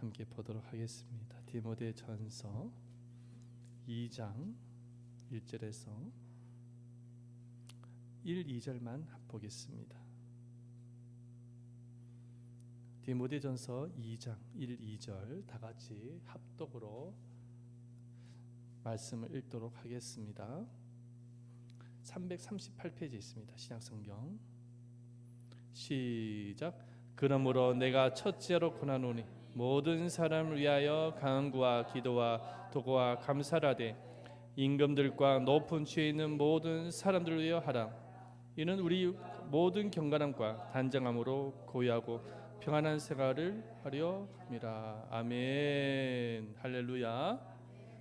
함께 보도록 하겠습니다. 디모데전서 2장 1절에서 1, 2절만 보겠습니다. 디모데전서 2장 1, 2절 다 같이 합독으로 말씀을 읽도록 하겠습니다. 338페이지에 있습니다. 신약성경 시작. 그러므로 내가 첫째로 권하노니 모든 사람을 위하여 간구와 기도와 도구와 감사를 하되 임금들과 높은 지혜 있는 모든 사람들을 위하여 하라. 이는 우리 모든 경건함과 단정함으로 고요하고 평안한 생활을 하려 함이라. 아멘. 할렐루야.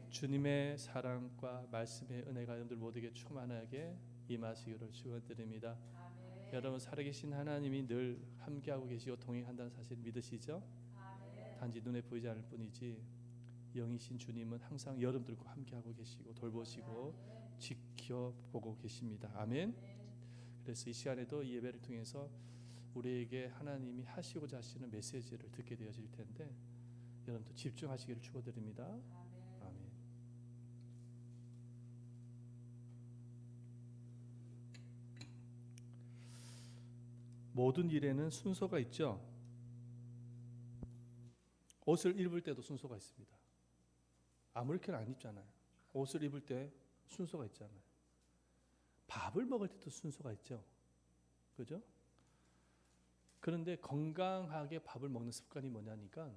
주님의 사랑과 말씀의 은혜가 여러분들 모두에게 충만하게 임하시기를 축원드립니다. 여러분 살아계신 하나님이 늘 함께하고 계시고 동행한다는 사실 믿으시죠? 단지 눈에 보이지 않을 뿐이지 영이신 주님은 항상 여러분들과 함께하고 계시고 돌보시고 지켜보고 계십니다. 아멘. 그래서 이 시간에도 이 예배를 통해서 우리에게 하나님이 하시고자 하시는 메시지를 듣게 되어질 텐데 여러분도 집중하시기를 축원드립니다. 아멘. 모든 일에는 순서가 있죠. 옷을 입을 때도 순서가 있습니다. 아무렇게나 안 입잖아요. 옷을 입을 때 순서가 있잖아요. 밥을 먹을 때도 순서가 있죠. 그죠? 그런데 건강하게 밥을 먹는 습관이 뭐냐니까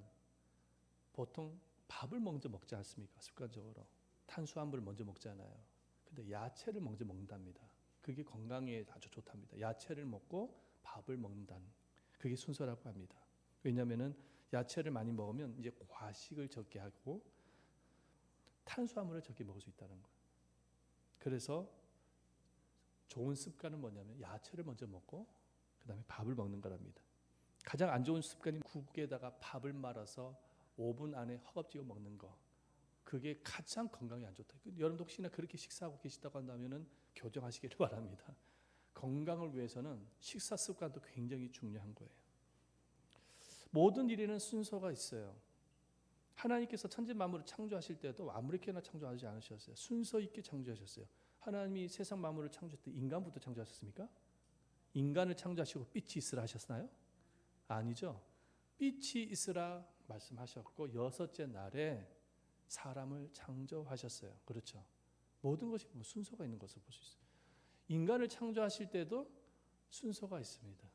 보통 밥을 먼저 먹지 않습니까? 습관적으로 탄수화물을 먼저 먹잖아요. 근데 야채를 먼저 먹는답니다. 그게 건강에 아주 좋답니다. 야채를 먹고 밥을 먹는다는 그게 순서라고 합니다. 왜냐하면은 야채를 많이 먹으면 이제 과식을 적게 하고 탄수화물을 적게 먹을 수 있다는 거예요. 그래서 좋은 습관은 뭐냐면 야채를 먼저 먹고 그 다음에 밥을 먹는 거랍니다. 가장 안 좋은 습관이 국에다가 밥을 말아서 5분 안에 허겁지겁 먹는 거. 그게 가장 건강에 안 좋다. 여러분 혹시나 그렇게 식사하고 계시다고 한다면 교정하시기를 바랍니다. 건강을 위해서는 식사 습관도 굉장히 중요한 거예요. 모든 일에는 순서가 있어요. 하나님께서 천지 만물을 창조하실 때도 아무렇게나 창조하지 않으셨어요. 순서 있게 창조하셨어요. 하나님이 세상 만물을 창조할 때 인간부터 창조하셨습니까? 인간을 창조하시고 빛이 있으라 하셨나요? 아니죠. 빛이 있으라 말씀하셨고 여섯째 날에 사람을 창조하셨어요. 그렇죠. 모든 것이 순서가 있는 것을 볼 수 있어요. 인간을 창조하실 때도 순서가 있습니다.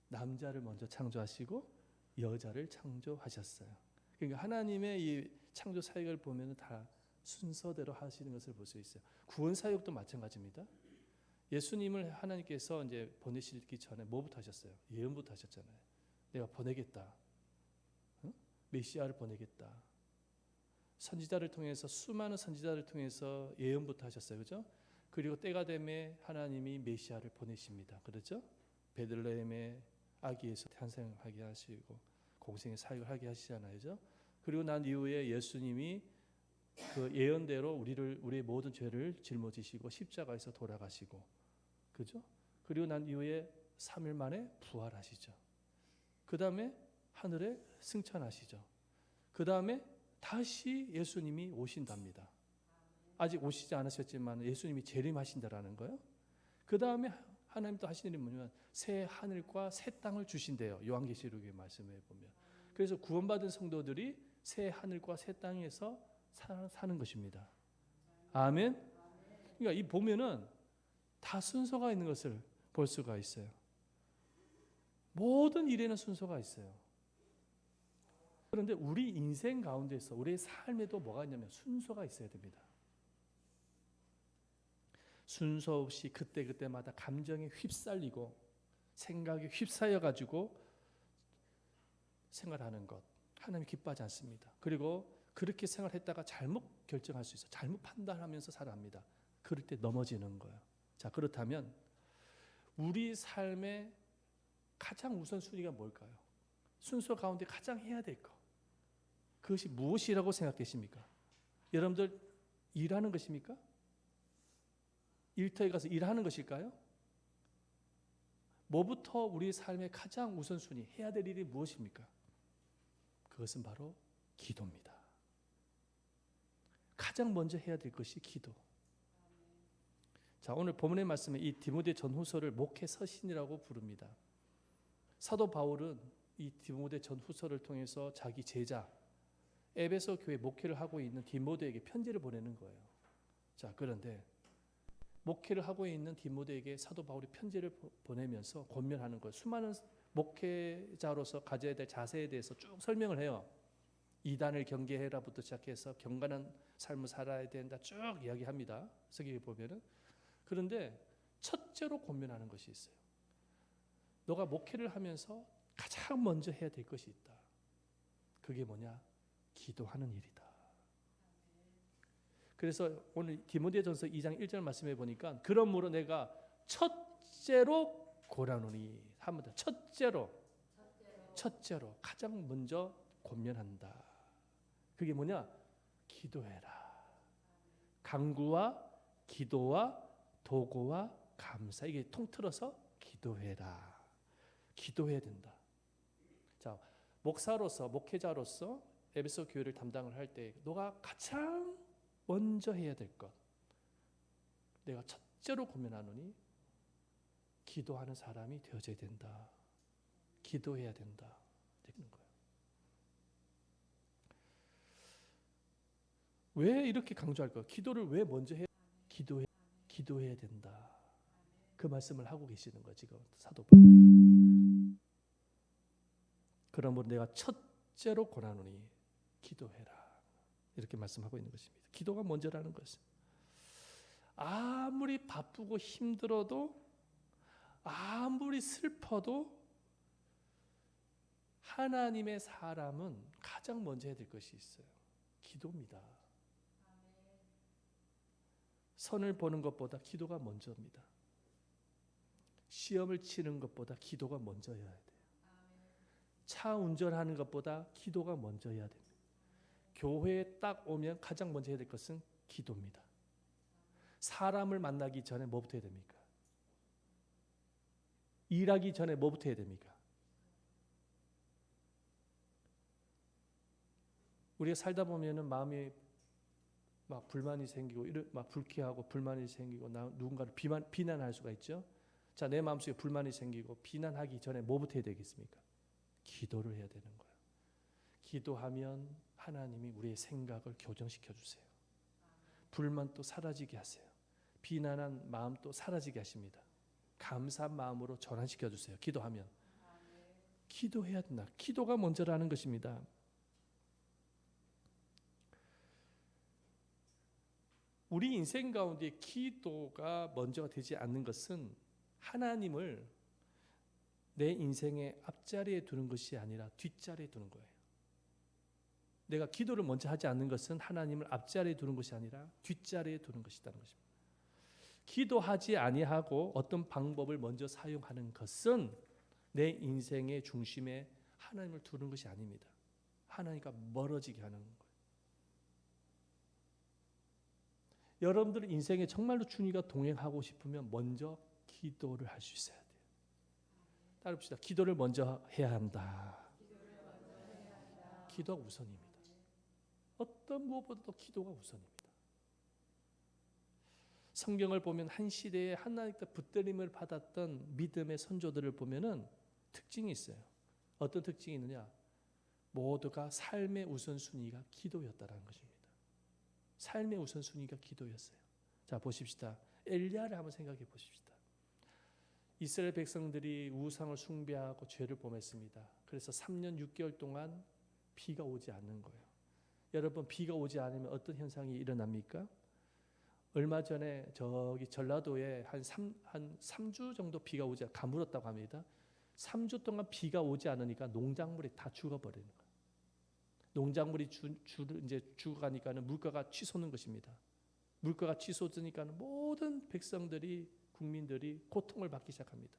남자를 먼저 창조하시고 여자를 창조하셨어요. 그러니까 하나님의 이 창조 사역을 보면 다 순서대로 하시는 것을 볼 수 있어요. 구원 사역도 마찬가지입니다. 예수님을 하나님께서 이제 보내시기 전에 뭐부터 하셨어요? 예언부터 하셨잖아요. 내가 보내겠다. 메시아를 보내겠다. 선지자를 통해서 수많은 선지자를 통해서 예언부터 하셨어요. 그렇죠? 그리고 때가 되면 하나님이 메시아를 보내십니다. 그렇죠? 베들레헴의 아기에서 탄생하게 하시고 공생의 사역을 하게 하시잖아요. 그렇죠? 그리고 난 이후에 예수님이 그 예언대로 우리의 모든 죄를 짊어지시고 십자가에서 돌아가시고 그죠? 그리고 난 이후에 3일 만에 부활하시죠. 그 다음에 하늘에 승천하시죠. 그 다음에 다시 예수님이 오신답니다. 아직 오시지 않으셨지만 예수님이 재림하신다라는 거예요. 그 다음에 하나님 또 하시는 일이 뭐냐면 새 하늘과 새 땅을 주신대요. 요한계시록의 말씀에 보면. 그래서 구원받은 성도들이 새 하늘과 새 땅에서 사는 것입니다. 아멘. 그러니까 이 보면은 다 순서가 있는 것을 볼 수가 있어요. 모든 일에는 순서가 있어요. 그런데 우리 인생 가운데서 우리의 삶에도 뭐가 있냐면 순서가 있어야 됩니다. 순서 없이 그때그때마다 감정에 휩쓸리고 생각에 휩싸여 가지고 생활하는 것 하나님 기뻐하지 않습니다. 그리고 그렇게 생활했다가 잘못 결정할 수 있어요. 잘못 판단하면서 살아갑니다. 그럴 때 넘어지는 거예요. 자, 그렇다면 우리 삶의 가장 우선순위가 뭘까요? 순서 가운데 가장 해야 될 것. 그것이 무엇이라고 생각되십니까? 여러분들 일하는 것입니까? 일터에 가서 일하는 것일까요? 뭐부터 우리 삶의 가장 우선순위 해야 될 일이 무엇입니까? 그것은 바로 기도입니다. 가장 먼저 해야 될 것이 기도. 자, 오늘 본문의 말씀에 이 디모데 전후서를 목회 서신이라고 부릅니다. 사도 바울은 이 디모데 전후서를 통해서 자기 제자 에베소 교회 목회를 하고 있는 디모데에게 편지를 보내는 거예요. 자, 그런데 목회를 하고 있는 디모데에게 사도 바울이 편지를 보내면서 권면하는 거예요. 수많은 목회자로서 가져야 될 자세에 대해서 쭉 설명을 해요. 이단을 경계해라부터 시작해서 경건한 삶을 살아야 된다 쭉 이야기합니다. 서기에 보면은. 그런데 첫째로 권면하는 것이 있어요. 너가 목회를 하면서 가장 먼저 해야 될 것이 있다. 그게 뭐냐? 기도하는 일이다. 그래서 오늘 디모데전서 2장 1절 말씀해 보니까 그러므로 내가 첫째로 고라노니 한번 더 첫째로 가장 먼저 권면한다. 그게 뭐냐? 기도해라. 간구와 기도와 도고와 감사, 이게 통틀어서 기도해라. 기도해야 된다. 자, 목사로서 목회자로서 에베소 교회를 담당을 할 때 너가 가장 먼저 해야 될 것, 내가 첫째로 고민하노니 기도하는 사람이 되어져야 된다. 기도해야 된다. 되는 거예요. 왜 이렇게 강조할까요? 기도를 왜 먼저 해? 기도해야 된다. 그 말씀을 하고 계시는 거예요. 지금 사도 바울이. 그러므로 내가 첫째로 권하노니 기도해라. 이렇게 말씀하고 있는 것입니다. 기도가 먼저라는 것은 아무리 바쁘고 힘들어도 아무리 슬퍼도 하나님의 사람은 가장 먼저 해야 될 것이 있어요. 기도입니다. 선을 보는 것보다 기도가 먼저입니다. 시험을 치는 것보다 기도가 먼저여야 돼요. 차 운전하는 것보다 기도가 먼저여야 됩니다. 교회에 딱 오면 가장 먼저 해야 될 것은 기도입니다. 사람을 만나기 전에 뭐부터 해야 됩니까? 일하기 전에 뭐부터 해야 됩니까? 우리가 살다 보면은 마음이 막 불만이 생기고 막 불쾌하고 불만이 생기고 누군가를 비난할 수가 있죠. 자, 내 마음속에 불만이 생기고 비난하기 전에 뭐부터 해야 되겠습니까? 기도를 해야 되는 거예요. 기도하면 하나님이 우리의 생각을 교정시켜 주세요. 불만도 사라지게 하세요. 비난한 마음도 사라지게 하십니다. 감사한 마음으로 전환시켜 주세요. 기도하면. 기도해야 된다. 기도가 먼저라는 것입니다. 우리 인생 가운데 기도가 먼저가 되지 않는 것은 하나님을 내 인생의 앞자리에 두는 것이 아니라 뒷자리에 두는 거예요. 내가 기도를 먼저 하지 않는 것은 하나님을 앞자리에 두는 것이 아니라 뒷자리에 두는 것이라는 것입니다. 기도하지 아니하고 어떤 방법을 먼저 사용하는 것은 내 인생의 중심에 하나님을 두는 것이 아닙니다. 하나님과 멀어지게 하는 거예요. 여러분들 인생에 정말로 주님과 동행하고 싶으면 먼저 기도를 할 수 있어야 돼요. 따라합시다. 기도를 먼저 해야 한다. 기도가 우선입니다. 어떤 무엇보다도 기도가 우선입니다. 성경을 보면 한 시대에 하나님께 붙들림을 받았던 믿음의 선조들을 보면은 특징이 있어요. 어떤 특징이 있느냐? 모두가 삶의 우선순위가 기도였다라는 것입니다. 삶의 우선순위가 기도였어요. 자, 보십시다. 엘리야를 한번 생각해 보십시다. 이스라엘 백성들이 우상을 숭배하고 죄를 범했습니다. 그래서 3년 6개월 동안 비가 오지 않는 거예요. 여러분, 비가 오지 않으면 어떤 현상이 일어납니까? 얼마 전에 저기 전라도에 한 3주 정도 비가 오지 가물었다고 합니다. 3주 동안 비가 오지 않으니까 농작물이 다 죽어버리는 거예요. 농작물이 이제 죽어가니까는 물가가 치솟는 것입니다. 물가가 치솟으니까는 모든 백성들이 국민들이 고통을 받기 시작합니다.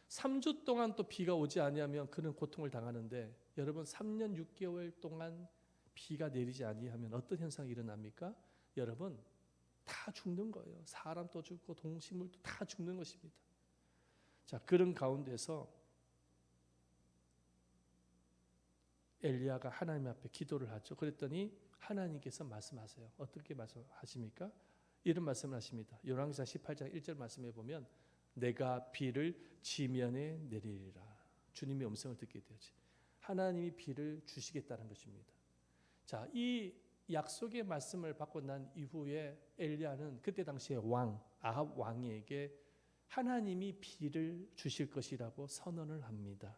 3주 동안 또 비가 오지 아니하면 그는 고통을 당하는데 여러분 3년 6개월 동안 비가 내리지 아니하면 어떤 현상이 일어납니까? 여러분 다 죽는 거예요. 사람도 죽고 동식물도 다 죽는 것입니다. 자, 그런 가운데서 엘리야가 하나님 앞에 기도를 하죠. 그랬더니 하나님께서 말씀하세요. 어떻게 말씀하십니까? 이런 말씀을 하십니다. 열왕기상 18장 1절 말씀에 보면 내가 비를 지면에 내리리라. 주님의 음성을 듣게 되었지. 하나님이 비를 주시겠다는 것입니다. 자, 이 약속의 말씀을 받고 난 이후에 엘리야는 그때 당시에 아합 왕에게 하나님이 비를 주실 것이라고 선언을 합니다.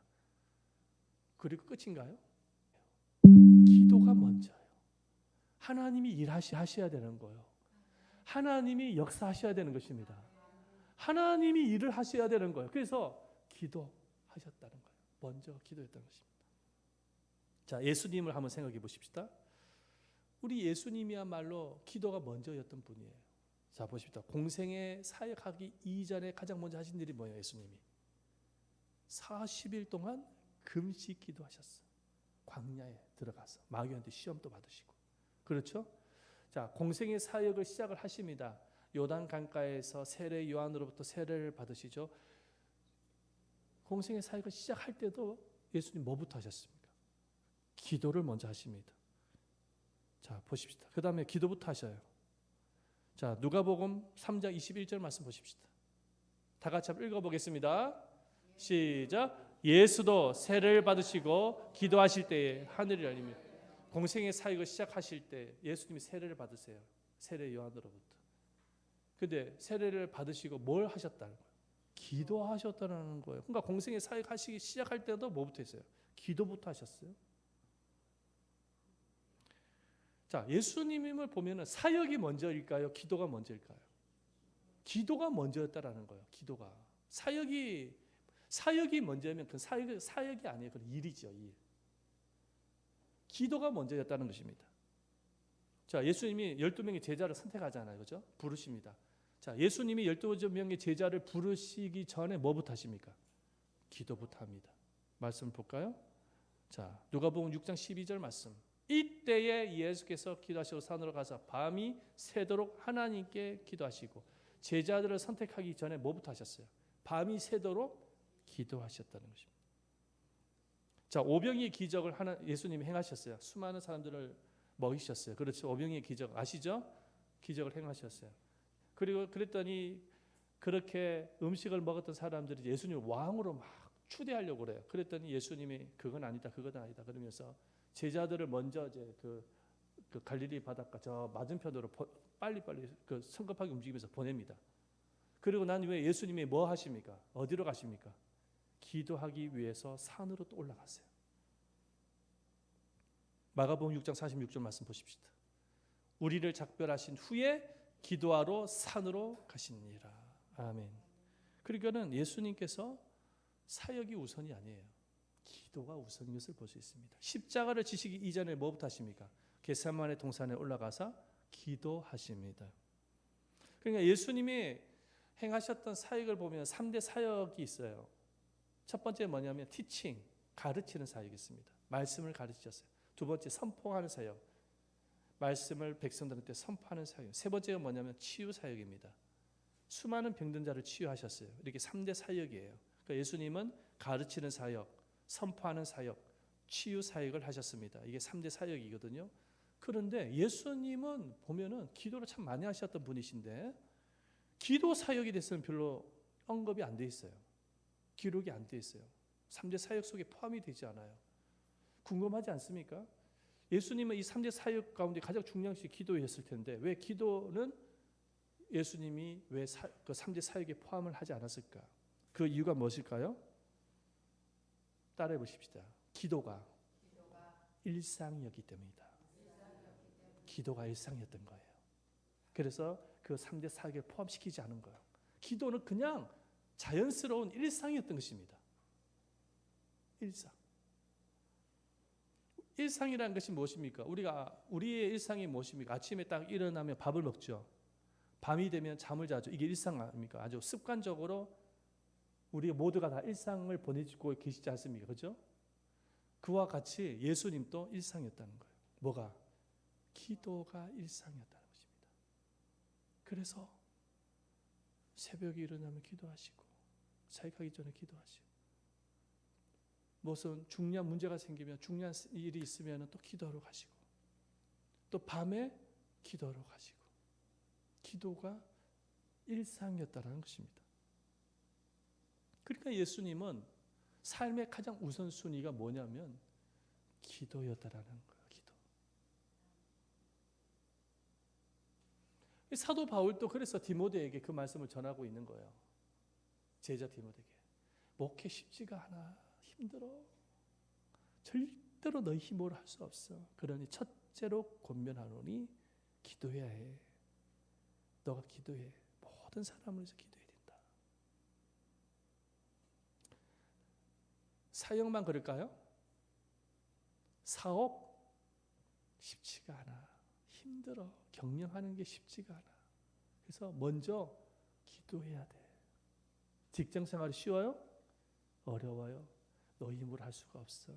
그리고 끝인가요? 기도가 먼저예요. 하나님이 일하셔야 되는 거예요. 하나님이 역사하셔야 되는 것입니다. 하나님이 일을 하셔야 되는 거예요. 그래서 기도하셨다는 거예요. 먼저 기도했다는 것입니다. 자, 예수님을 한번 생각해 보십시다. 우리 예수님이야말로 기도가 먼저였던 분이에요. 자, 보십시다. 공생에 사역하기 이전에 가장 먼저 하신 일이 뭐예요? 예수님이 40일 동안 금식 기도하셨어요. 광야에 들어가서 마귀한테 시험도 받으시고. 그렇죠? 자, 공생의 사역을 시작을 하십니다. 요단 강가에서 세례 요한으로부터 세례를 받으시죠. 공생의 사역을 시작할 때도 예수님 뭐부터 하셨습니까? 기도를 먼저 하십니다. 자, 보십시다. 그 다음에 기도부터 하셔요. 자, 누가복음 3장 21절 말씀 보십시다. 다 같이 한번 읽어보겠습니다. 시작. 예수도 세례를 받으시고 기도하실 때에 하늘이 열리며. 공생의 사역을 시작하실 때 예수님이 세례를 받으세요. 세례 요한으로부터. 근데 세례를 받으시고 뭘 하셨다는 거예요? 기도하셨다는 거예요. 그러니까 공생의 사역 하시기 시작할 때도 뭐부터 했어요? 기도부터 하셨어요. 자, 예수님을 보면은 사역이 먼저일까요? 기도가 먼저일까요? 기도가 먼저였다라는 거예요. 기도가. 사역이 먼저면 그 사역이 아니에요. 그 일이죠, 일. 기도가 먼저였다는 것입니다. 자, 예수님이 12명의 제자를 선택하잖아요. 그죠? 부르십니다. 자, 예수님이 12명의 제자를 부르시기 전에 뭐부터 하십니까? 기도부터 합니다. 말씀을 볼까요? 자, 누가복음 6장 12절 말씀. 이때에 예수께서 기도하시고 산으로 가서 밤이 새도록 하나님께 기도하시고 제자들을 선택하기 전에 뭐부터 하셨어요? 밤이 새도록 기도하셨다는 것입니다. 자, 오병이의 기적을 예수님이 행하셨어요. 수많은 사람들을 먹이셨어요. 그렇죠? 오병이의 기적 아시죠? 기적을 행하셨어요. 그리고 그랬더니 그렇게 음식을 먹었던 사람들이 예수님을 왕으로 막 추대하려고 그래요. 그랬더니 예수님이 그건 아니다, 그건 아니다 그러면서 제자들을 먼저 이제 그 갈릴리 바닷가 저 맞은편으로 빨리빨리 그 성급하게 움직이면서 보냅니다. 그리고 난 후에 예수님이 뭐 하십니까? 어디로 가십니까? 기도하기 위해서 산으로 또 올라갔어요. 마가복음 6장 46절 말씀 보십시다. 우리를 작별하신 후에 기도하러 산으로 가시니라. 아멘. 그러니까는 예수님께서 사역이 우선이 아니에요. 기도가 우선인 것을 볼 수 있습니다. 십자가를 지시기 이전에 뭐부터 하십니까? 겟세마네 동산에 올라가서 기도하십니다. 그러니까 예수님이 행하셨던 사역을 보면 3대 사역이 있어요. 첫 번째 뭐냐면 티칭, 가르치는 사역이 있습니다. 말씀을 가르치셨어요. 두 번째 선포하는 사역, 말씀을 백성들한테 선포하는 사역. 세 번째가 뭐냐면 치유 사역입니다. 수많은 병든 자를 치유하셨어요. 이렇게 3대 사역이에요. 그러니까 예수님은 가르치는 사역, 선포하는 사역, 치유 사역을 하셨습니다. 이게 3대 사역이거든요. 그런데 예수님은 보면은 기도를 참 많이 하셨던 분이신데 기도 사역에 대해서는 별로 언급이 안 돼 있어요. 기록이 안 돼 있어요. 3대 사역 속에 포함이 되지 않아요. 궁금하지 않습니까? 예수님은 이 3대 사역 가운데 가장 중요한 것이 기도였을 텐데 왜 기도는 예수님이 왜 그 3대 사역에 포함을 하지 않았을까? 그 이유가 무엇일까요? 따라해 보십시다. 기도가 일상이었기 때문이다. 기도가 일상이었던 거예요. 그래서 그 3대 사역에 포함시키지 않은 거예요. 기도는 그냥 자연스러운 일상이었던 것입니다. 일상. 일상이라는 것이 무엇입니까? 우리의 일상이 무엇입니까? 아침에 딱 일어나면 밥을 먹죠. 밤이 되면 잠을 자죠. 이게 일상 아닙니까? 아주 습관적으로 우리 모두가 다 일상을 보내고 계시지 않습니까? 그렇죠? 그와 같이 예수님도 일상이었다는 거예요. 뭐가? 기도가 일상이었다는 것입니다. 그래서 새벽에 일어나면 기도하시고 사역하기 전에 기도하시고 무슨 중요한 문제가 생기면 중요한 일이 있으면 또 기도하러 가시고 또 밤에 기도하러 가시고 기도가 일상이었다는 것입니다. 그러니까 예수님은 삶의 가장 우선순위가 뭐냐면 기도였다라는 거예요. 기도. 사도 바울도 그래서 디모데에게 그 말씀을 전하고 있는 거예요. 제자 디모데에게. 목회 쉽지가 않아. 힘들어. 절대로 너희 힘으로 할 수 없어. 그러니 첫째로 권면하노니 기도해야 해. 너가 기도해. 모든 사람을 위해서 기도해야 된다. 사역만 그럴까요? 사업 쉽지가 않아. 힘들어. 경영하는 게 쉽지가 않아. 그래서 먼저 기도해야 돼. 직장 생활이 쉬워요? 어려워요. 너희 힘으로 할 수가 없어.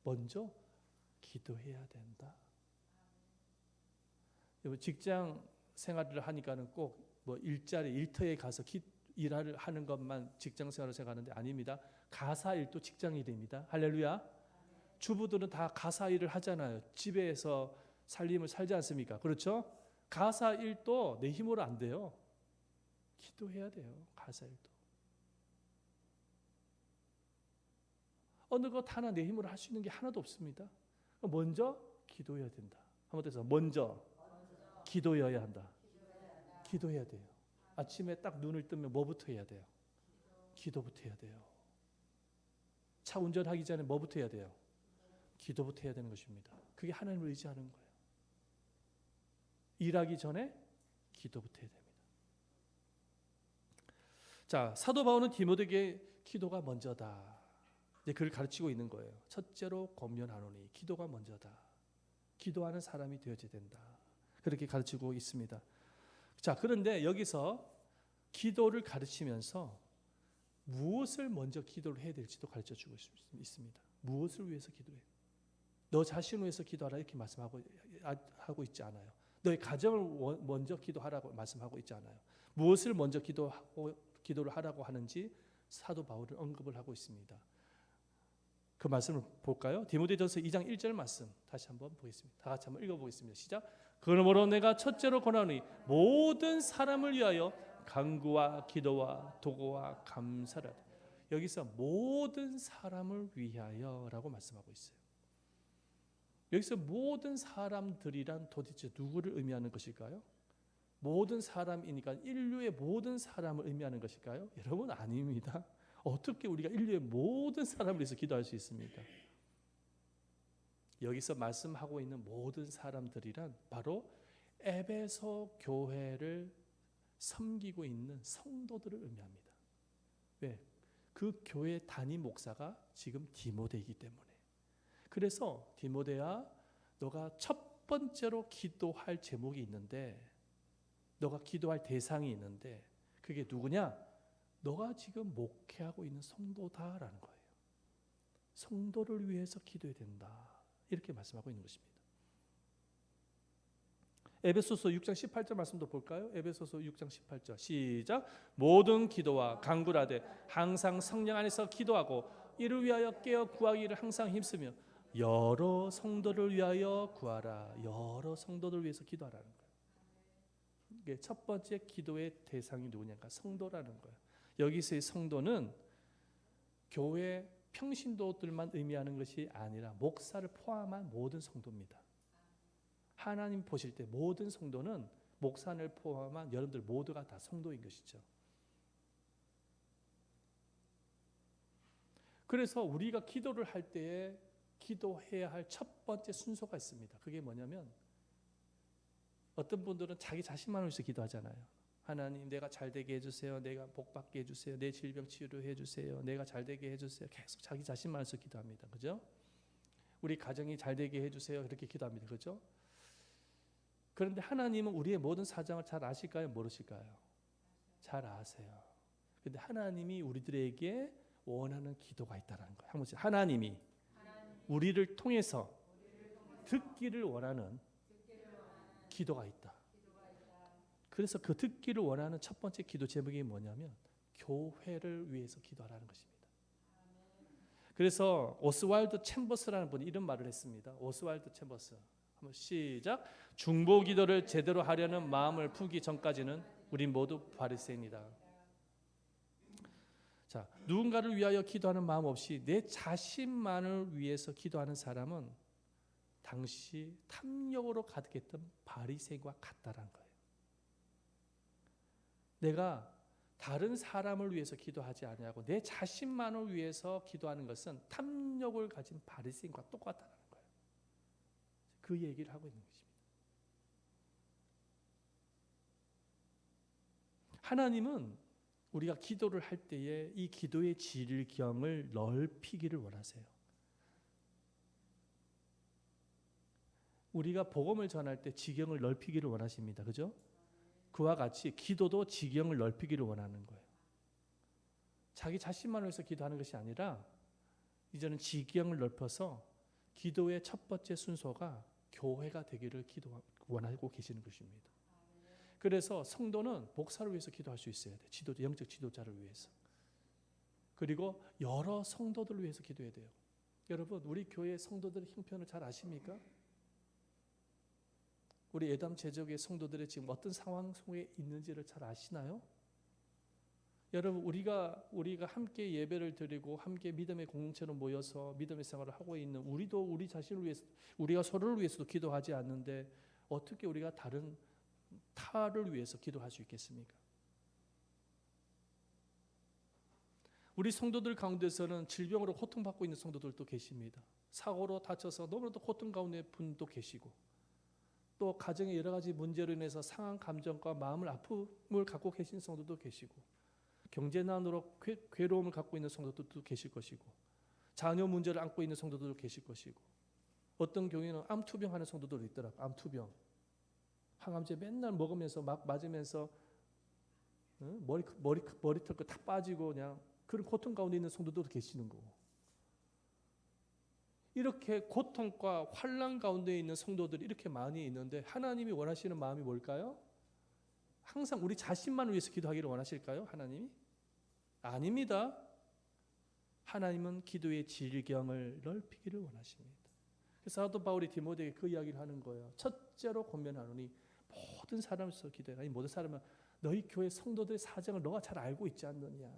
먼저 기도해야 된다. 직장 생활을 하니까는 꼭 뭐 일자리, 일터에 가서 일을 하는 것만 직장 생활을 생각하는데 아닙니다. 가사 일도 직장 일입니다. 할렐루야. 주부들은 다 가사 일을 하잖아요. 집에서 살림을 살지 않습니까? 그렇죠? 가사 일도 내 힘으로 안 돼요. 기도해야 돼요. 가사 일도. 어느 것 하나 내 힘으로 할 수 있는 게 하나도 없습니다. 먼저 기도해야 된다. 한번 더서 먼저 기도해야 한다. 기도해야 돼요. 아침에 딱 눈을 뜨면 뭐부터 해야 돼요? 기도부터 해야 돼요. 차 운전하기 전에 뭐부터 해야 돼요? 기도부터 해야 되는 것입니다. 그게 하나님을 의지하는 거예요. 일하기 전에 기도부터 해야 됩니다. 자, 사도 바울은 디모데에게 기도가 먼저다. 이제 그를 가르치고 있는 거예요. 첫째로 권면하노니 기도가 먼저다. 기도하는 사람이 되어져야 된다. 그렇게 가르치고 있습니다. 자, 그런데 여기서 기도를 가르치면서 무엇을 먼저 기도를 해야 될지도 가르쳐 주고 있습니다. 무엇을 위해서 기도해? 너 자신을 위해서 기도하라 이렇게 말씀하고 있지 않아요. 너의 가정을 먼저 기도하라고 말씀하고 있지 않아요. 무엇을 먼저 기도를 하라고 하는지 사도 바울은 언급을 하고 있습니다. 그 말씀을 볼까요? 디모데전서 2장 1절 말씀 다시 한번 보겠습니다. 다 같이 한번 읽어보겠습니다. 시작. 그러므로 내가 첫째로 권하노니 모든 사람을 위하여 간구와 기도와 도구와 감사를. 여기서 모든 사람을 위하여라고 말씀하고 있어요. 여기서 모든 사람들이란 도대체 누구를 의미하는 것일까요? 모든 사람이니까 인류의 모든 사람을 의미하는 것일까요? 여러분 아닙니다. 어떻게 우리가 인류의 모든 사람을 위해서 기도할 수 있습니까? 여기서 말씀하고 있는 모든 사람들이란 바로 에베소 교회를 섬기고 있는 성도들을 의미합니다. 왜? 그 교회 담임 목사가 지금 디모데이기 때문에. 그래서 디모데야, 너가 첫 번째로 기도할 제목이 있는데, 너가 기도할 대상이 있는데, 그게 누구냐? 너가 지금 목회하고 있는 성도다라는 거예요. 성도를 위해서 기도해야 된다. 이렇게 말씀하고 있는 것입니다. 에베소서 6장 18절 말씀도 볼까요? 에베소서 6장 18절 시작. 모든 기도와 간구라되 항상 성령 안에서 기도하고 이를 위하여 깨어 구하기를 항상 힘쓰며 여러 성도를 위하여 구하라. 여러 성도들 위해서 기도하라는 거예요. 이게 첫 번째 기도의 대상이 누구냐니까 성도라는 거예요. 여기서의 성도는 교회 평신도들만 의미하는 것이 아니라 목사를 포함한 모든 성도입니다. 하나님 보실 때 모든 성도는 목사를 포함한 여러분들 모두가 다 성도인 것이죠. 그래서 우리가 기도를 할 때에 기도해야 할 첫 번째 순서가 있습니다. 그게 뭐냐면 어떤 분들은 자기 자신만을 위해서 기도하잖아요. 하나님 내가 잘되게 해주세요. 내가 복받게 해주세요. 내 질병 치료해 주세요. 내가 잘되게 해주세요. 계속 자기 자신만을 위해서 기도합니다. 그죠? 우리 가정이 잘되게 해주세요. 그렇게 기도합니다. 그죠? 그런데 하나님은 우리의 모든 사정을 잘 아실까요? 모르실까요? 잘 아세요. 그런데 하나님이 우리들에게 원하는 기도가 있다는 거예요. 한 번씩 하나님이 우리를 통해서 듣기를 원하는 기도가 있다. 그래서 그 듣기를 원하는 첫 번째 기도 제목이 뭐냐면 교회를 위해서 기도하라는 것입니다. 그래서 오스왈드 챔버스라는 분이 이런 말을 했습니다. 오스왈드 챔버스. 한번 시작. 중보 기도를 제대로 하려는 마음을 품기 전까지는 우린 모두 바리새인이다. 자, 누군가를 위하여 기도하는 마음 없이 내 자신만을 위해서 기도하는 사람은 당시 탐욕으로 가득했던 바리새인과 같다라는 거예요. 내가 다른 사람을 위해서 기도하지 아니하고 내 자신만을 위해서 기도하는 것은 탐욕을 가진 바리새인과 똑같다는 거예요. 그 얘기를 하고 있는 것입니다. 하나님은 우리가 기도를 할 때에 이 기도의 질경을 넓히기를 원하세요. 우리가 복음을 전할 때 지경을 넓히기를 원하십니다. 그죠? 그와 같이 기도도 지경을 넓히기를 원하는 거예요. 자기 자신만을 위해서 기도하는 것이 아니라 이제는 지경을 넓혀서 기도의 첫 번째 순서가 교회가 되기를 원하고 계시는 것입니다. 그래서 성도는 목사를 위해서 기도할 수 있어야 돼요. 영적 지도자를 위해서. 그리고 여러 성도들을 위해서 기도해야 돼요. 여러분, 우리 교회 성도들의 형편을 잘 아십니까? 우리 예담 제적의 성도들의 지금 어떤 상황 속에 있는지를 잘 아시나요? 여러분, 우리가 함께 예배를 드리고 함께 믿음의 공동체로 모여서 믿음의 생활을 하고 있는 우리도 우리 자신을 위해서, 우리가 서로를 위해서도 기도하지 않는데 어떻게 우리가 다른 타를 위해서 기도할 수 있겠습니까? 우리 성도들 가운데서는 질병으로 고통받고 있는 성도들도 계십니다. 사고로 다쳐서 너무나도 고통 가운데 분도 계시고, 또 가정의 여러 가지 문제로 인해서 상한 감정과 마음을 아픔을 갖고 계신 성도도 계시고, 경제난으로 괴로움을 갖고 있는 성도들도 계실 것이고, 자녀 문제를 안고 있는 성도들도 계실 것이고, 어떤 경우에는 암투병하는 성도들도 있더라고요. 암투병. 항암제 맨날 먹으면서 막 맞으면서 머리털 다 빠지고 그냥 그런 고통 가운데 있는 성도들도 계시는 거고, 이렇게 고통과 환난 가운데 있는 성도들이 이렇게 많이 있는데 하나님이 원하시는 마음이 뭘까요? 항상 우리 자신만을 위해서 기도하기를 원하실까요? 하나님이? 아닙니다. 하나님은 기도의 질경을 넓히기를 원하십니다. 그래서 사도 바울이 디모데에게 그 이야기를 하는 거예요. 첫째로 권면하노니 모든 사람에서 기도해라. 모든 사람은 너희 교회 성도들의 사정을 너가 잘 알고 있지 않느냐.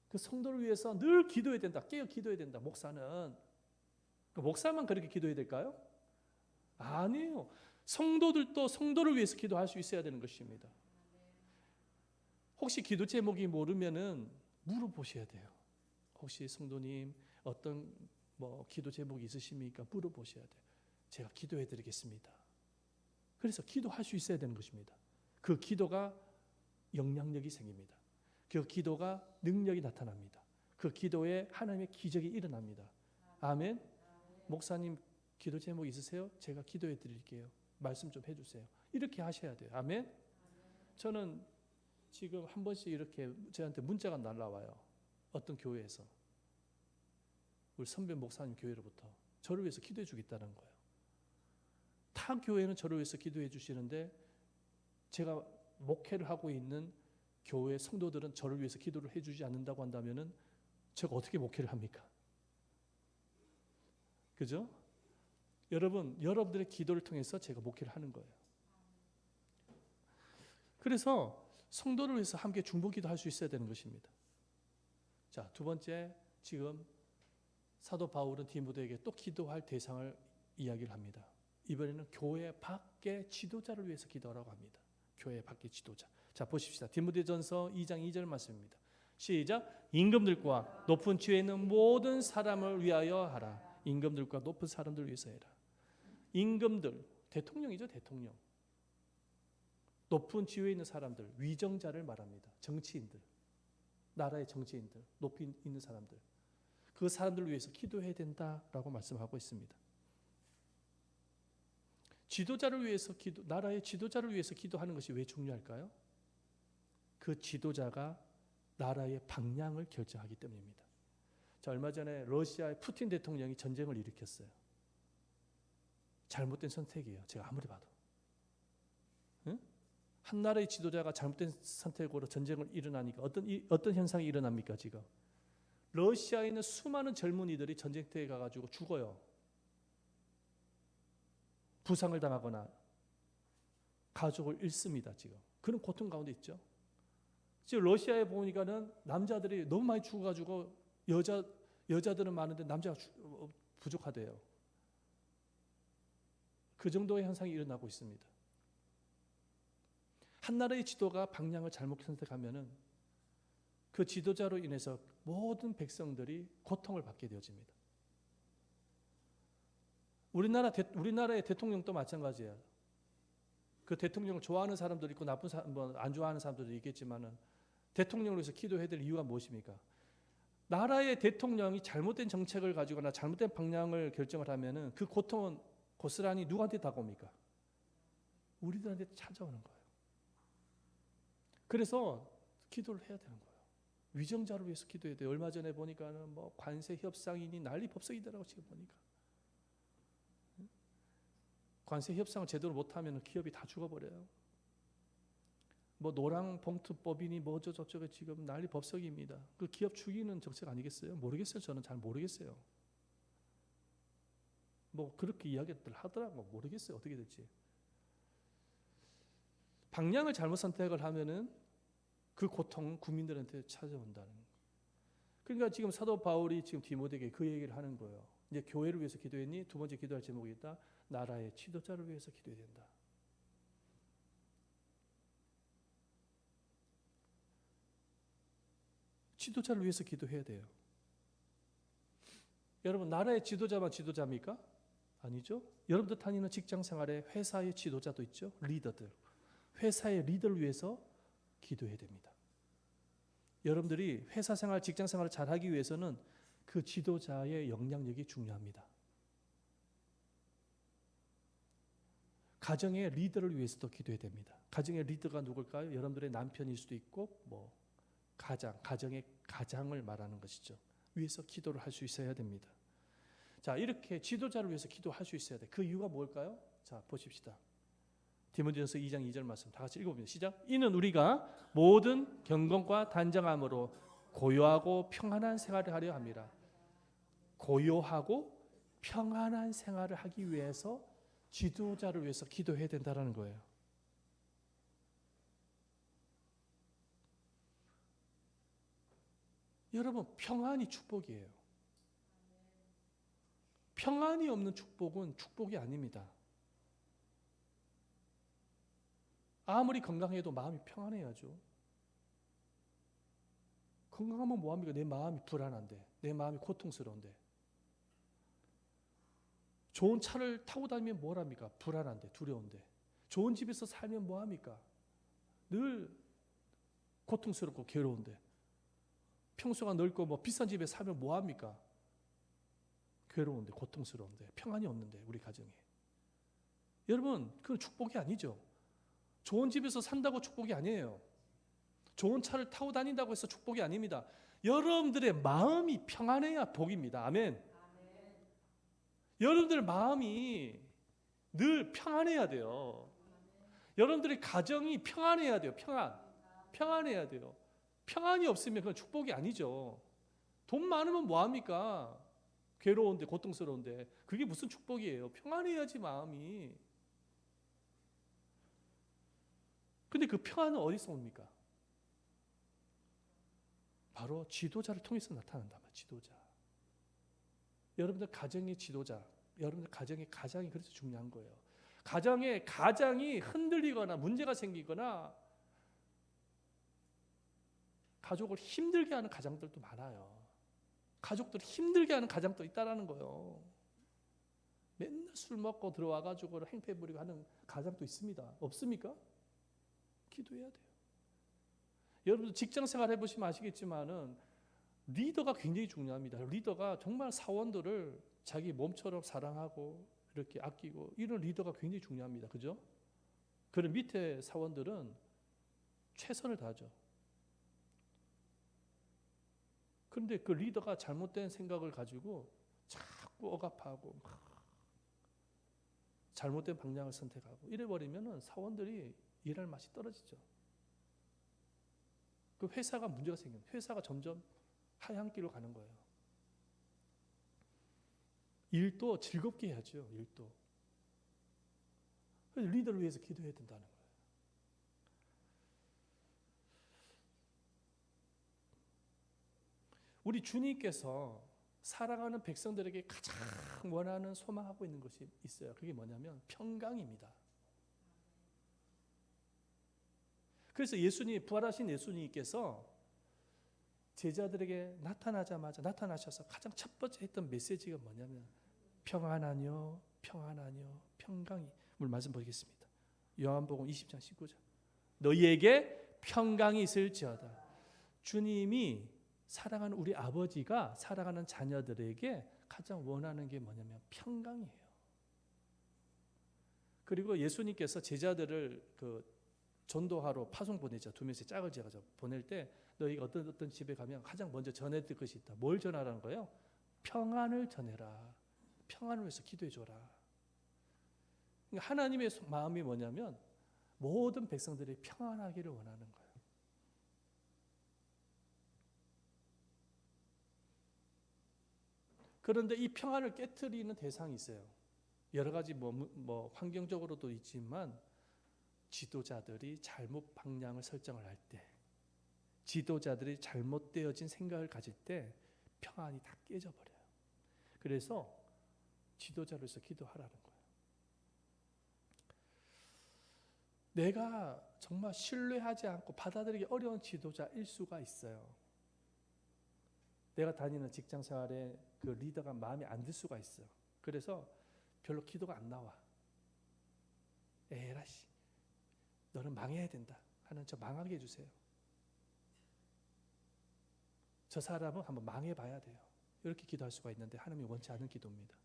그 성도를 위해서 늘 기도해야 된다. 깨어 기도해야 된다. 목사는. 목사만 그렇게 기도해야 될까요? 아니에요. 성도들도 성도를 위해서 기도할 수 있어야 되는 것입니다. 혹시 기도 제목이 모르면은 물어보셔야 돼요. 혹시 성도님 어떤 기도 제목이 있으십니까? 물어보셔야 돼요. 제가 기도해 드리겠습니다. 그래서 기도할 수 있어야 되는 것입니다. 그 기도가 영향력이 생깁니다. 그 기도가 능력이 나타납니다. 그 기도에 하나님의 기적이 일어납니다. 아멘. 목사님 기도 제목 있으세요? 제가 기도해 드릴게요. 말씀 좀 해주세요. 이렇게 하셔야 돼요. 아멘. 저는 지금 한 번씩 이렇게 저한테 문자가 날라와요. 어떤 교회에서 우리 선배 목사님 교회로부터 저를 위해서 기도해 주겠다는 거예요. 타 교회는 저를 위해서 기도해 주시는데 제가 목회를 하고 있는 교회 성도들은 저를 위해서 기도를 해주지 않는다고 한다면은 제가 어떻게 목회를 합니까? 그죠? 여러분들의 기도를 통해서 제가 목회를 하는 거예요. 그래서 성도를 위해서 함께 중보기도 할 수 있어야 되는 것입니다. 자, 두 번째, 지금 사도 바울은 디모데에게 또 기도할 대상을 이야기를 합니다. 이번에는 교회 밖의 지도자를 위해서 기도하라고 합니다. 교회 밖의 지도자. 자, 보십시다. 디모데전서 2장 2절 말씀입니다. 시작. 임금들과 높은 지위에 있는 모든 사람을 위하여 하라. 임금들과 높은 사람들을 위해서 해라. 임금들, 대통령이죠, 대통령. 높은 지위에 있는 사람들, 위정자를 말합니다. 정치인들, 나라의 정치인들, 높이 있는 사람들, 그 사람들을 위해서 기도해야 된다라고 말씀하고 있습니다. 지도자를 위해서 나라의 지도자를 위해서 기도하는 것이 왜 중요할까요? 그 지도자가 나라의 방향을 결정하기 때문입니다. 자, 얼마 전에 러시아의 푸틴 대통령이 전쟁을 일으켰어요. 잘못된 선택이에요. 제가 아무리 봐도. 응? 한 나라의 지도자가 잘못된 선택으로 전쟁을 일어나니까 어떤 현상이 일어납니까? 지금 러시아에 있는 수많은 젊은이들이 전쟁터에 가가지고 죽어요. 부상을 당하거나 가족을 잃습니다. 지금 그런 고통 가운데 있죠. 지금 러시아에 보니까는 남자들이 너무 많이 죽어가지고 여자들은 많은데 남자가 부족하대요. 그 정도의 현상이 일어나고 있습니다. 한 나라의 지도가 방향을 잘못 선택하면은 그 지도자로 인해서 모든 백성들이 고통을 받게 되어집니다. 우리나라의 대통령도 마찬가지예요. 그 대통령을 좋아하는 사람도 있고 나쁜 사람, 안 좋아하는 사람들도 있겠지만은 대통령을 위해서 기도해야 될 이유가 무엇입니까? 나라의 대통령이 잘못된 정책을 가지거나 잘못된 방향을 결정을 하면은 그 고통은 고스란히 누구한테 다가옵니까? 우리들한테 찾아오는 거예요. 그래서 기도를 해야 되는 거예요. 위정자를 위해서 기도해야 돼요. 얼마 전에 보니까는 뭐 관세 협상이니 난리 법석이더라고 지금 보니까. 관세 협상을 제대로 못하면 기업이 다 죽어버려요. 뭐 노랑봉투법이니 뭐저 저쪽에 지금 난리 법석입니다. 그 기업 죽이는 정책 아니겠어요? 모르겠어요. 저는 잘 모르겠어요. 뭐 그렇게 이야기들 하더라고. 모르겠어요. 어떻게 될지. 방향을 잘못 선택을 하면은 그 고통은 국민들한테 찾아온다는 거예요. 그러니까 지금 사도 바울이 지금 디모데에게 그 얘기를 하는 거예요. 이제 교회를 위해서 기도했니? 두 번째 기도할 제목이 있다. 나라의 지도자를 위해서 기도해야 된다. 지도자를 위해서 기도해야 돼요. 여러분 나라의 지도자만 지도자입니까? 아니죠. 여러분들 다니는 직장 생활에 회사의 지도자도 있죠. 리더들. 회사의 리더를 위해서 기도해야 됩니다. 여러분들이 회사 생활, 직장 생활을 잘하기 위해서는 그 지도자의 영향력이 중요합니다. 가정의 리더를 위해서도 기도해야 됩니다. 가정의 리더가 누굴까요? 여러분들의 남편일 수도 있고 뭐 가정의 가장을 말하는 것이죠. 위해서 기도를 할 수 있어야 됩니다. 자, 이렇게 지도자를 위해서 기도할 수 있어야 돼. 그 이유가 뭘까요? 자, 보십시다. 디모데전서 2장 2절 말씀 다 같이 읽어봅니다. 시작. 이는 우리가 모든 경건과 단정함으로 고요하고 평안한 생활을 하려 합니다. 고요하고 평안한 생활을 하기 위해서 지도자를 위해서 기도해야 된다는 거예요. 여러분, 평안이 축복이에요. 평안이 없는 축복은 축복이 아닙니다. 아무리 건강해도 마음이 평안해야죠. 건강하면 뭐합니까? 내 마음이 불안한데, 내 마음이 고통스러운데. 좋은 차를 타고 다니면 뭘 합니까? 불안한데, 두려운데. 좋은 집에서 살면 뭐합니까? 늘 고통스럽고 괴로운데. 평수가 넓고 뭐 비싼 집에 살면 뭐합니까? 괴로운데, 고통스러운데, 평안이 없는데, 우리 가정에. 여러분, 그건 축복이 아니죠. 좋은 집에서 산다고 축복이 아니에요. 좋은 차를 타고 다닌다고 해서 축복이 아닙니다. 여러분들의 마음이 평안해야 복입니다. 아멘. 여러분들 마음이 늘 평안해야 돼요. 여러분들의 가정이 평안해야 돼요. 평안해야 돼요. 평안이 없으면 그건 축복이 아니죠. 돈 많으면 뭐합니까? 괴로운데 고통스러운데 그게 무슨 축복이에요. 평안해야지 마음이. 근데 그 평안은 어디서 옵니까? 바로 지도자를 통해서 나타난다. 지도자. 여러분들 가정의 지도자, 여러분들 가정의 가장이 그래서 중요한 거예요. 가정의 가장이 흔들리거나 문제가 생기거나 가족을 힘들게 하는 가장들도 많아요. 가족들을 힘들게 하는 가장도 있다라는 거예요. 맨날 술 먹고 들어와가지고 행패 부리고 하는 가장도 있습니다. 없습니까? 기도해야 돼요. 여러분들 직장 생활 해보시면 아시겠지만은 리더가 굉장히 중요합니다. 리더가 정말 사원들을 자기 몸처럼 사랑하고 이렇게 아끼고 이런 리더가 굉장히 중요합니다. 그죠? 그런 밑에 사원들은 최선을 다하죠. 그런데 그 리더가 잘못된 생각을 가지고 자꾸 억압하고 잘못된 방향을 선택하고 이래버리면 사원들이 일할 맛이 떨어지죠. 그 회사가 문제가 생깁니다. 회사가 점점 하얀 길로 가는 거예요. 일도 즐겁게 해야죠. 일도. 그래서 리더를 위해서 기도해야 된다는 거예요. 우리 주님께서 살아가는 백성들에게 가장 원하는 소망하고 있는 것이 있어요. 그게 뭐냐면 평강입니다. 그래서 예수님, 부활하신 예수님께서 제자들에게 나타나셔서 가장 첫 번째 했던 메시지가 뭐냐면 평안하뇨, 평안하뇨, 평강이. 오늘 말씀 보겠습니다. 요한복음 20장 19절. 너희에게 평강이 있을지어다. 주님이 사랑하는 우리 아버지가 사랑하는 자녀들에게 가장 원하는 게 뭐냐면 평강이에요. 그리고 예수님께서 제자들을 전도하러 파송 보내죠. 두 명씩 짝을 지어서 보낼 때 너희가 어떤 집에 가면 가장 먼저 전해야 될 것이 있다. 뭘 전하라는 거예요? 평안을 전해라. 평안을 위해서 기도해 줘라. 그러니까 하나님의 마음이 뭐냐면 모든 백성들이 평안하기를 원하는 거예요. 그런데 이 평안을 깨트리는 대상이 있어요. 여러 가지 환경적으로도 있지만 지도자들이 잘못 방향을 설정을 할 때, 지도자들이 잘못되어진 생각을 가질 때 평안이 다 깨져버려요. 그래서 지도자로서 기도하라는 거예요. 내가 정말 신뢰하지 않고 받아들이기 어려운 지도자일 수가 있어요. 내가 다니는 직장 생활에 그 리더가 마음에 안 들 수가 있어요. 그래서 별로 기도가 안 나와. 에라씨, 너는 망해야 된다. 하나님 저 망하게 해주세요. 저 사람은 한번 망해봐야 돼요. 이렇게 기도할 수가 있는데 하나님이 원치 않은 기도입니다.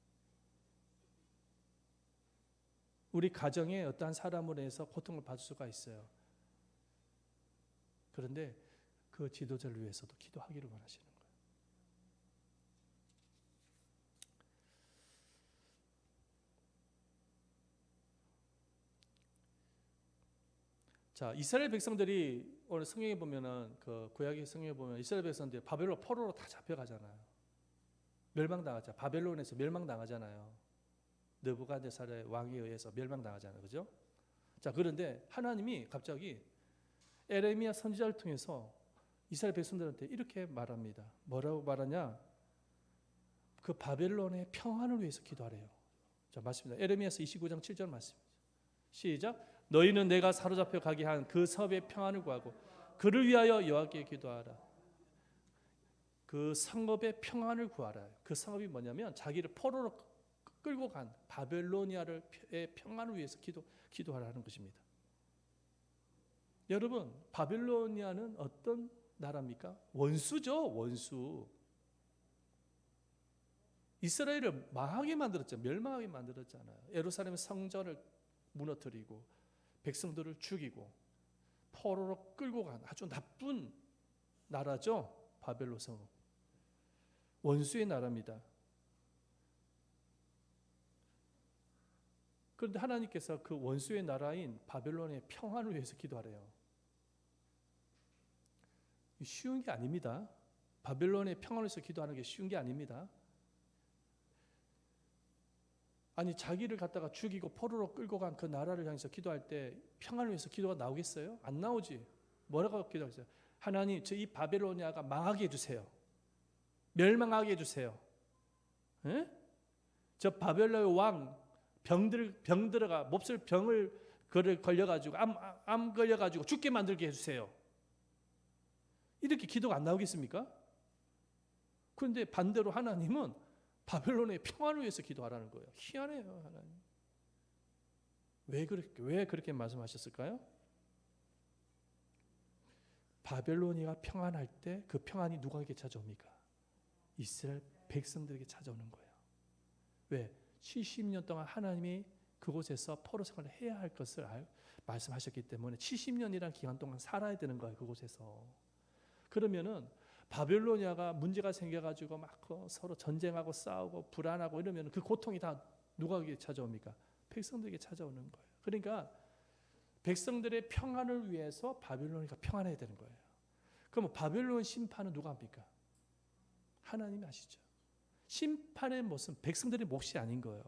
우리 가정에 어떠한 사람으로 해서 고통을 받을 수가 있어요. 그런데 그 지도자를 위해서도 기도하기를 원하시는 거예요. 자, 이스라엘 백성들이 오늘 성경에 보면은 그 구약의 성경에 보면 이스라엘 백성들이 바벨론 포로로 다 잡혀가잖아요. 멸망당하죠. 바벨론에서 멸망당하잖아요. 느부갓네살의 왕에 의해서 멸망당하잖아요. 그죠? 자, 그런데 하나님이 갑자기 에레미야 선지자를 통해서 이스라엘 백성들한테 이렇게 말합니다. 뭐라고 말하냐? 그 바벨론의 평안을 위해서 기도하래요. 자, 맞습니다. 에레미야서 29장 7절 말씀입니다. 시작. 너희는 내가 사로잡혀 가게 한 그 성읍의 평안을 구하고 그를 위하여 여호와께 기도하라. 그 성읍의 평안을 구하라. 그 성읍이 뭐냐면 자기를 포로로 끌고 간 바벨로니아의 평안을 위해서 기도하라는 것입니다. 여러분, 바벨로니아는 어떤 나라입니까? 원수죠, 원수. 이스라엘을 망하게 만들었죠. 멸망하게 만들었잖아요. 예루살렘 성전을 무너뜨리고 백성들을 죽이고 포로로 끌고 간 아주 나쁜 나라죠. 바벨론 성읍. 원수의 나라입니다. 그런데 하나님께서 그 원수의 나라인 바벨론의 평안을 위해서 기도하래요. 쉬운 게 아닙니다. 바벨론의 평안을 위해서 기도하는 게 쉬운 게 아닙니다. 아니, 자기를 갖다가 죽이고 포로로 끌고 간 그 나라를 향해서 기도할 때 평안을 위해서 기도가 나오겠어요? 안 나오지. 뭐라고 기도하겠어요? 하나님, 저 이 바벨로니아가 망하게 해주세요. 멸망하게 해주세요. 에? 저 바벨로의 왕 병들어가 몹쓸 병을 걸려가지고 암 걸려가지고 죽게 만들게 해주세요. 이렇게 기도가 안 나오겠습니까? 그런데 반대로 하나님은 바벨론의 평안을 위해서 기도하라는 거예요. 희한해요, 하나님. 왜 그렇게 말씀하셨을까요? 바벨로니아가 평안할 때 그 평안이 누구에게 찾아옵니까? 이스라엘 백성들에게 찾아오는 거예요. 왜? 70년 동안 하나님이 그곳에서 포로 생활을 해야 할 것을 말씀하셨기 때문에 70년이라는 기간 동안 살아야 되는 거예요, 그곳에서. 그러면은 바벨로니아가 문제가 생겨가지고 막 서로 전쟁하고 싸우고 불안하고 이러면 그 고통이 다 누구에게 찾아옵니까? 백성들에게 찾아오는 거예요. 그러니까 백성들의 평안을 위해서 바벨로니아가 평안해야 되는 거예요. 그럼 바벨론 심판은 누가 합니까? 하나님이 아시죠. 심판의 몫은 백성들의 몫이 아닌 거예요.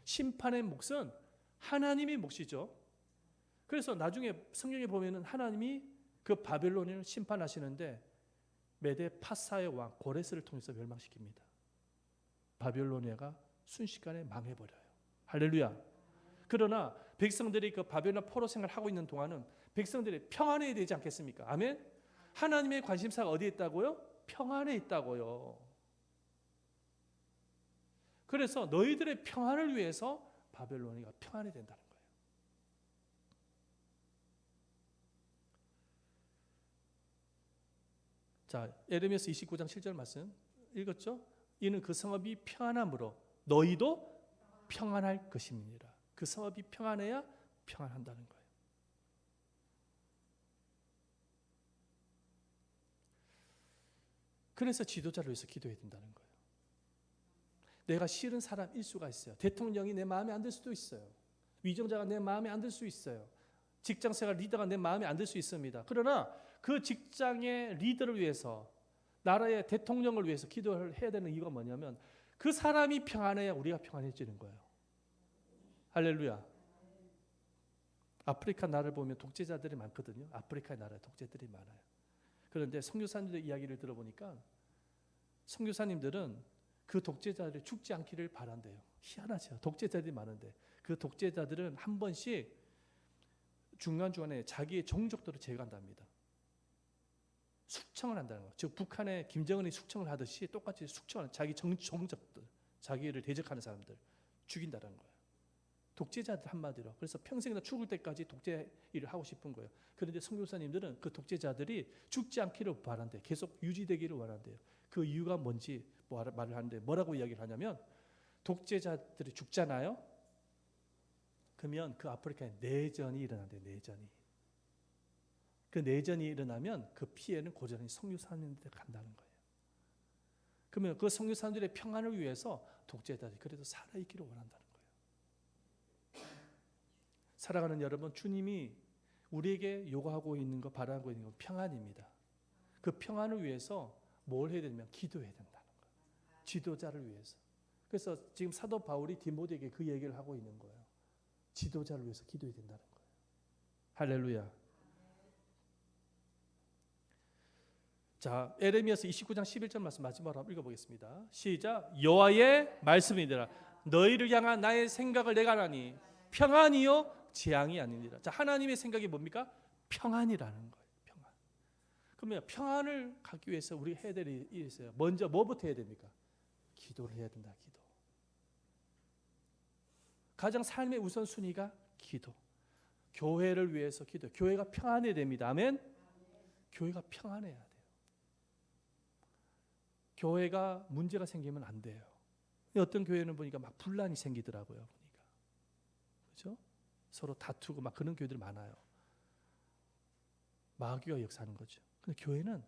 심판의 몫은 하나님의 몫이죠. 그래서 나중에 성경에 보면은 하나님이 그 바벨론을 심판하시는데 메데 파사의 왕 고레스를 통해서 멸망시킵니다. 바벨로니아가 순식간에 망해버려요. 할렐루야. 그러나 백성들이 그 바벨론 포로 생활을 하고 있는 동안은 백성들이 평안해야 되지 않겠습니까? 아멘. 하나님의 관심사가 어디에 있다고요? 평안에 있다고요. 그래서 너희들의 평안을 위해서 바벨로니아가 평안해야 된다는 거예요. 자, 에레미야서 29장 7절 말씀 읽었죠? 이는 그 성읍이 평안함으로 너희도 평안할 것입니다. 그 성읍이 평안해야 평안한다는 거예요. 그래서 지도자를 위해서 기도해야 된다는 거예요. 내가 싫은 사람일 수가 있어요. 대통령이 내 마음에 안 들 수도 있어요. 위정자가 내 마음에 안 들 수 있어요. 직장생활 리더가 내 마음에 안 들 수 있습니다. 그러나 그 직장의 리더를 위해서, 나라의 대통령을 위해서 기도를 해야 되는 이유가 뭐냐면 그 사람이 평안해야 우리가 평안해지는 거예요. 할렐루야. 아프리카 나라를 보면 독재자들이 많거든요. 아프리카의 나라에 독재들이 많아요. 그런데 선교사님들 이야기를 들어보니까 선교사님들은 그 독재자들이 죽지 않기를 바란대요. 희한하죠. 독재자들이 많은데 그 독재자들은 한 번씩 중간중간에 자기의 종족들을 제거한답니다. 숙청을 한다는 거예요. 즉 북한의 김정은이 숙청을 하듯이 똑같이 숙청하는 자기 종족들, 자기를 대적하는 사람들 죽인다는 거예요. 독재자들 한마디로. 그래서 평생이나 죽을 때까지 독재 일을 하고 싶은 거예요. 그런데 선교사님들은 그 독재자들이 죽지 않기를 바란대. 계속 유지되기를 원한대요. 그 이유가 뭔지 말을 하는데 뭐라고 이야기를 하냐면 독재자들이 죽잖아요. 그러면 그 아프리카에 내전이 일어난대요. 내전이. 그 내전이 일어나면 그 피해는 고스란히 선교사님들한테 간다는 거예요. 그러면 그 선교사님들의 평안을 위해서 독재자들이 그래도 살아있기를 원한다는 거예요. 살아가는 여러분, 주님이 우리에게 요구하고 있는 거, 바라고 있는 건 평안입니다. 그 평안을 위해서 뭘 해야 되냐면 기도해야 된다는 거예요. 지도자를 위해서. 그래서 지금 사도 바울이 디모데에게 그 얘기를 하고 있는 거예요. 지도자를 위해서 기도해야 된다는 거예요. 할렐루야. 자, 에레미야서 29장 11절 말씀 마지막으로 한번 읽어보겠습니다. 시작. 여호와의 말씀이니라. 너희를 향한 나의 생각을 내가 하나니 평안이요 재앙이 아니니라. 자, 하나님의 생각이 뭡니까? 평안이라는 거예요. 평안. 그러면 평안을 갖기 위해서 우리가 해야 될 일이 있어요. 먼저 뭐부터 해야 됩니까? 기도를 해야 된다. 기도. 가장 삶의 우선순위가 기도. 교회를 위해서 기도. 교회가 평안해야 됩니다. 아멘. 교회가 평안해야 돼요. 교회가 문제가 생기면 안 돼요. 어떤 교회는 보니까 막 분란이 생기더라고요. 보니까. 그렇죠? 서로 다투고 막 그런 교회들이 많아요. 마귀가 역사하는 거죠. 근데 교회는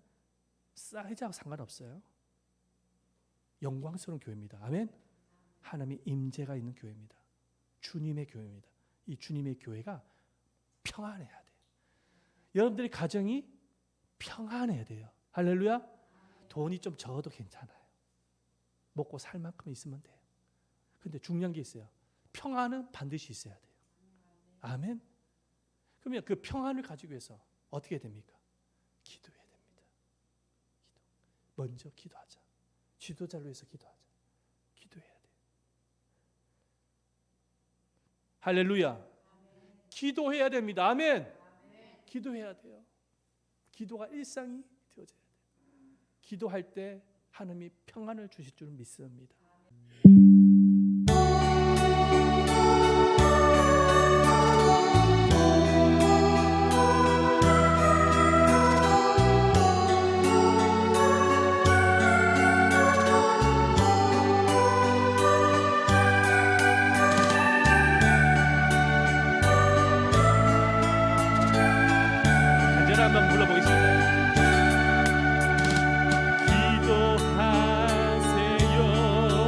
사이즈하고 상관없어요. 영광스러운 교회입니다. 아멘. 하나님의 임재가 있는 교회입니다. 주님의 교회입니다. 이 주님의 교회가 평안해야 돼요. 여러분들의 가정이 평안해야 돼요. 할렐루야. 돈이 좀 적어도 괜찮아요. 먹고 살 만큼 있으면 돼요. 근데 중요한 게 있어요. 평안은 반드시 있어야 돼요. 아멘. 그러면 그 평안을 가지기 위해서 어떻게 됩니까? 기도해야 됩니다. 기도. 먼저 기도하자. 지도자를 위해서 기도하자. 기도해야 돼요. 할렐루야. 기도해야 됩니다. 아멘. 기도해야 돼요. 기도가 일상이 되어져야 돼요. 기도할 때 하나님이 평안을 주실 줄 믿습니다. 한번 불러보겠습니다. 기도하세요.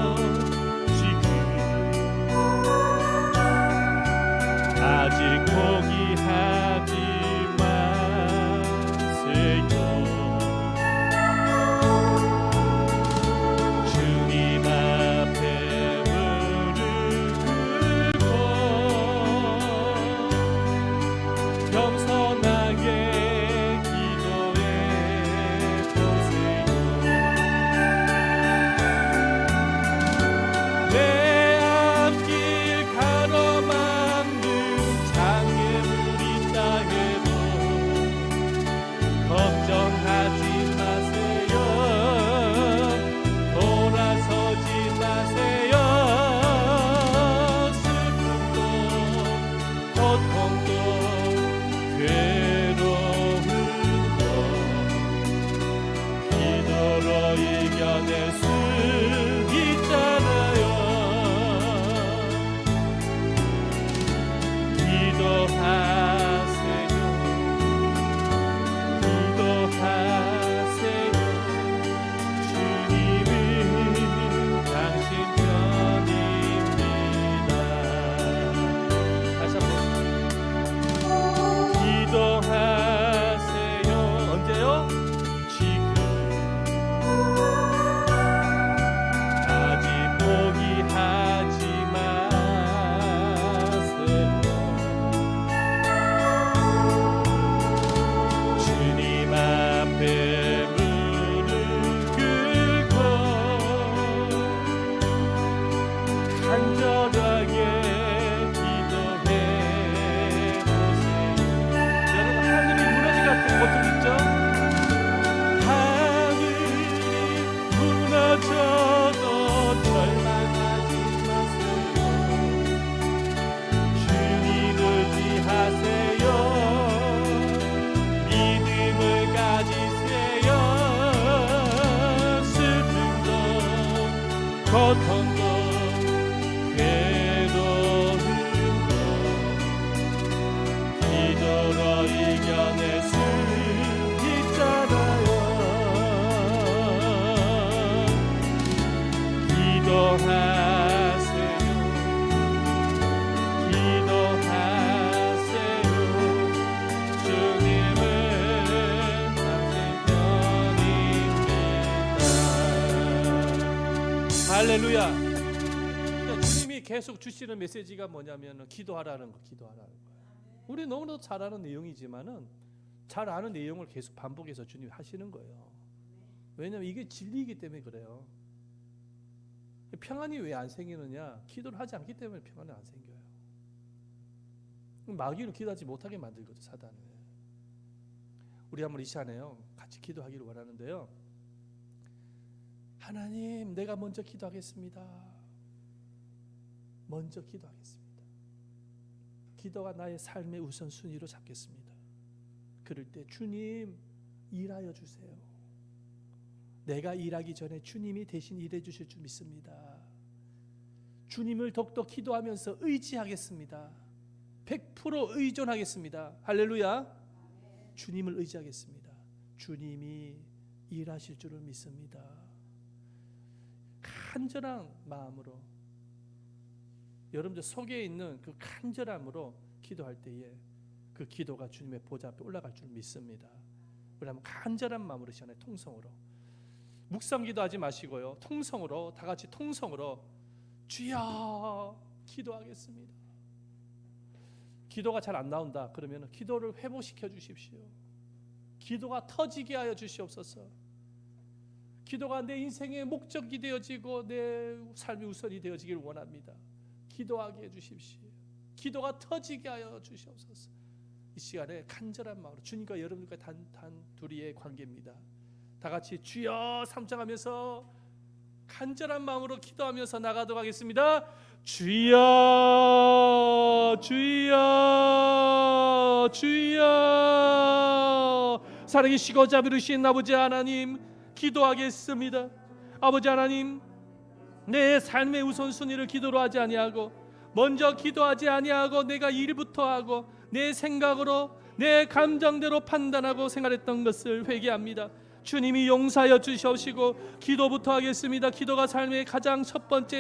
간절하게 기도해 보세요. 여러분, 하늘이 무너질 것 같은 고통 있죠? 하늘이 무너져도 절망하지 마세요. 주님 의지하세요. 믿음을 가지세요. 슬픔도 고통도 괴로움도 기도로 이겨낼 수 있잖아요. 기도하세요. 기도하세요. 주님은 당신 편입니다. 할렐루야. 주님이 계속 주시는 메시지가 뭐냐면 기도하라는 거, 기도하라는 거예요. 우리 너무나도 잘 아는 내용이지만은 잘 아는 내용을 계속 반복해서 주님이 하시는 거예요. 왜냐하면 이게 진리이기 때문에 그래요. 평안이 왜 안 생기느냐? 기도를 하지 않기 때문에 평안이 안 생겨요. 마귀는 기도하지 못하게 만들거든, 사단은. 우리 한번 이 시간에요 같이 기도하기를 원하는데요. 하나님, 내가 먼저 기도하겠습니다. 먼저 기도하겠습니다. 기도가 나의 삶의 우선순위로 잡겠습니다. 그럴 때 주님 일하여 주세요. 내가 일하기 전에 주님이 대신 일해 주실 줄 믿습니다. 주님을 더욱더 기도하면서 의지하겠습니다. 100% 의존하겠습니다. 할렐루야. 주님을 의지하겠습니다. 주님이 일하실 줄을 믿습니다. 간절한 마음으로, 여러분들 속에 있는 그 간절함으로 기도할 때에 그 기도가 주님의 보좌 앞에 올라갈 줄 믿습니다. 우리 한번 간절한 마음으로 시간에 통성으로 묵상 기도하지 마시고요, 통성으로, 다 같이 통성으로 주여 기도하겠습니다. 기도가 잘 안 나온다 그러면 기도를 회복시켜 주십시오. 기도가 터지게 하여 주시옵소서. 기도가 내 인생의 목적이 되어지고 내 삶의 우선이 되어지길 원합니다. 기도하게 해주십시오. 기도가 터지게 하여 주시옵소서. 이 시간에 간절한 마음으로 주님과 여러분과 단둘이의 관계입니다. 다 같이 주여 삼창하면서 간절한 마음으로 기도하면서 나가도록 하겠습니다. 주여 주여 주여. 살아계시고 자비로우신 아버지 하나님, 기도하겠습니다. 아버지 하나님, 내 삶의 우선순위를 기도로 하지 아니하고, 먼저 기도하지 아니하고 내가 일부터 하고 내 생각으로 내 감정대로 판단하고 생활했던 것을 회개합니다. 주님이 용서하여 주시옵시고 기도부터 하겠습니다. 기도가 삶의 가장 첫 번째